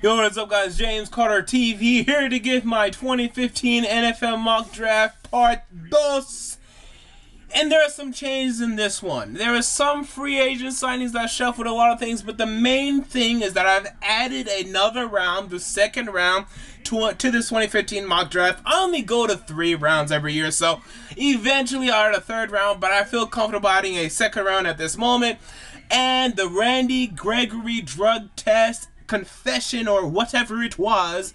Yo, what's up guys, James Carter TV here to give my 2015 NFL mock draft part 2. And there are some changes in this one. There are some free agent signings that shuffled a lot of things, but the main thing is that I've added another round, the second round, to this 2015 mock draft. I only go to 3 rounds every year, so eventually I'll add a 3rd round, but I feel comfortable adding a 2nd round at this moment. And the Gregory drug test confession or whatever it was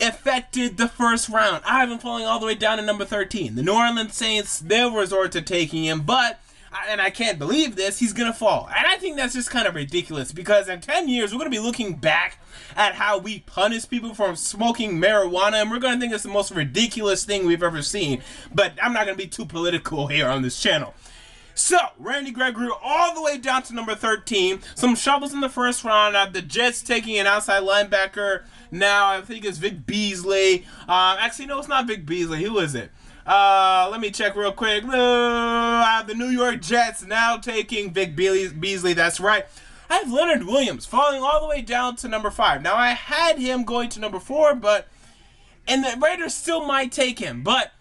affected the 1st round. I have him falling all the way down to number 13. The New Orleans Saints, they'll resort to taking him, but, and I can't believe this, he's gonna fall. And I think that's just kind of ridiculous, because in 10 years we're gonna be looking back at how we punish people for smoking marijuana, and we're gonna think it's the most ridiculous thing we've ever seen. But I'm not gonna be too political here on this channel. So, Gregory all the way down to number 13. Some shovels in the 1st round. The Jets taking an outside linebacker. Now, I think it's Vic Beasley. Actually, no, it's not Vic Beasley. Who is it? Let me check real quick. The New York Jets now taking Vic Beasley. That's right. I have Leonard Williams falling all the way down to number 5. Now, I had him going to number 4, but... And the Raiders still might take him, but...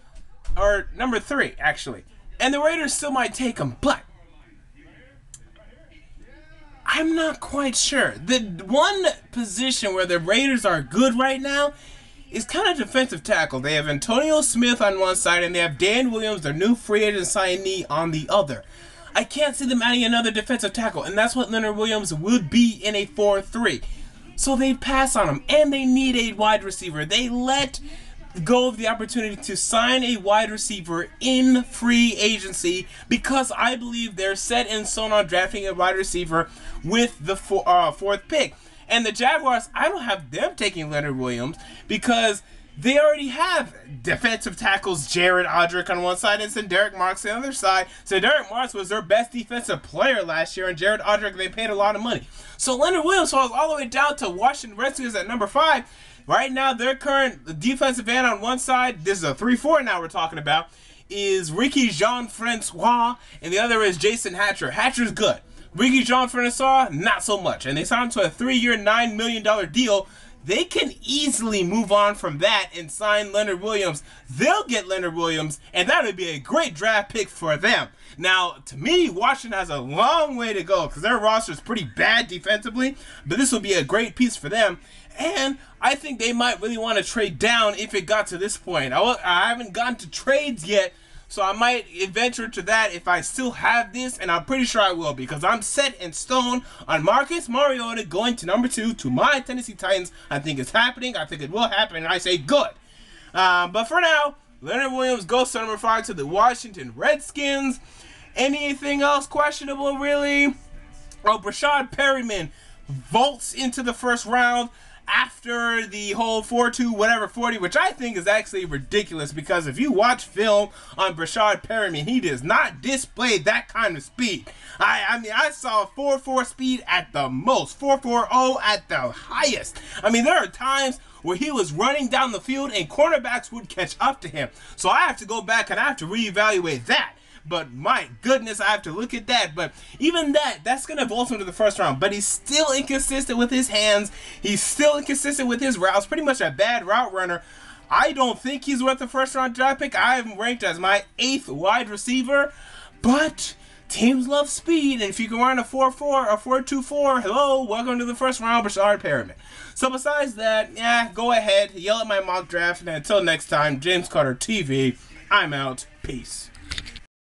Or number 3, actually. And the Raiders still might take him, but I'm not quite sure. The one position where the Raiders are good right now is kind of defensive tackle. They have Antonio Smith on one side, and they have Dan Williams, their new free agent signee, on the other. I can't see them adding another defensive tackle, and that's what Leonard Williams would be in a 4-3. So they pass on him, and they need a wide receiver. They let go of the opportunity to sign a wide receiver in free agency because I believe they're set in stone on drafting a wide receiver with the 4th pick. And the Jaguars, I don't have them taking Leonard Williams because they already have defensive tackles Jared Odrick on one side and Derek Marks on the other side. So Derek Marks was their best defensive player last year, and Jared Odrick, they paid a lot of money. So Leonard Williams falls all the way down to Washington Redskins at number 5. Right now, their current defensive end on one side, this is a 3-4 now we're talking about, is Ricky Jean-Francois, and the other is Jason Hatcher. Hatcher's good. Ricky Jean-Francois, not so much. And they signed him to a 3-year, $9 million deal. They can easily move on from that and sign Leonard Williams. They'll get Leonard Williams, and that would be a great draft pick for them. Now, to me, Washington has a long way to go because their roster is pretty bad defensively, but this will be a great piece for them. And I think they might really want to trade down if it got to this point. I haven't gotten to trades yet, so I might venture to that if I still have this, and I'm pretty sure I will because I'm set in stone on Marcus Mariota going to number 2 to my Tennessee Titans. I think it's happening. I think it will happen, and I say good. But for now, Leonard Williams goes to number 5 to the Washington Redskins. Anything else questionable, really? Oh, Brashad Perryman vaults into the 1st round after the whole 4-2 whatever 40, which I think is actually ridiculous because if you watch film on Brashad Perryman, he does not display that kind of speed. I mean, I saw 4.4 speed at the most, 4.40 at the highest. I mean, there are times where he was running down the field and cornerbacks would catch up to him. So I have to go back and I have to reevaluate that. But my goodness, I have to look at that. But even that's going to vault him to the 1st round. But he's still inconsistent with his hands. He's still inconsistent with his routes. Pretty much a bad route runner. I don't think he's worth the 1st round draft pick. I have him ranked as my 8th wide receiver. But teams love speed. And if you can run a 4.4 or 4.24, hello, welcome to the 1st round, Brashad Perryman. So besides that, yeah, go ahead, yell at my mock draft. And until next time, James Carter TV, I'm out. Peace.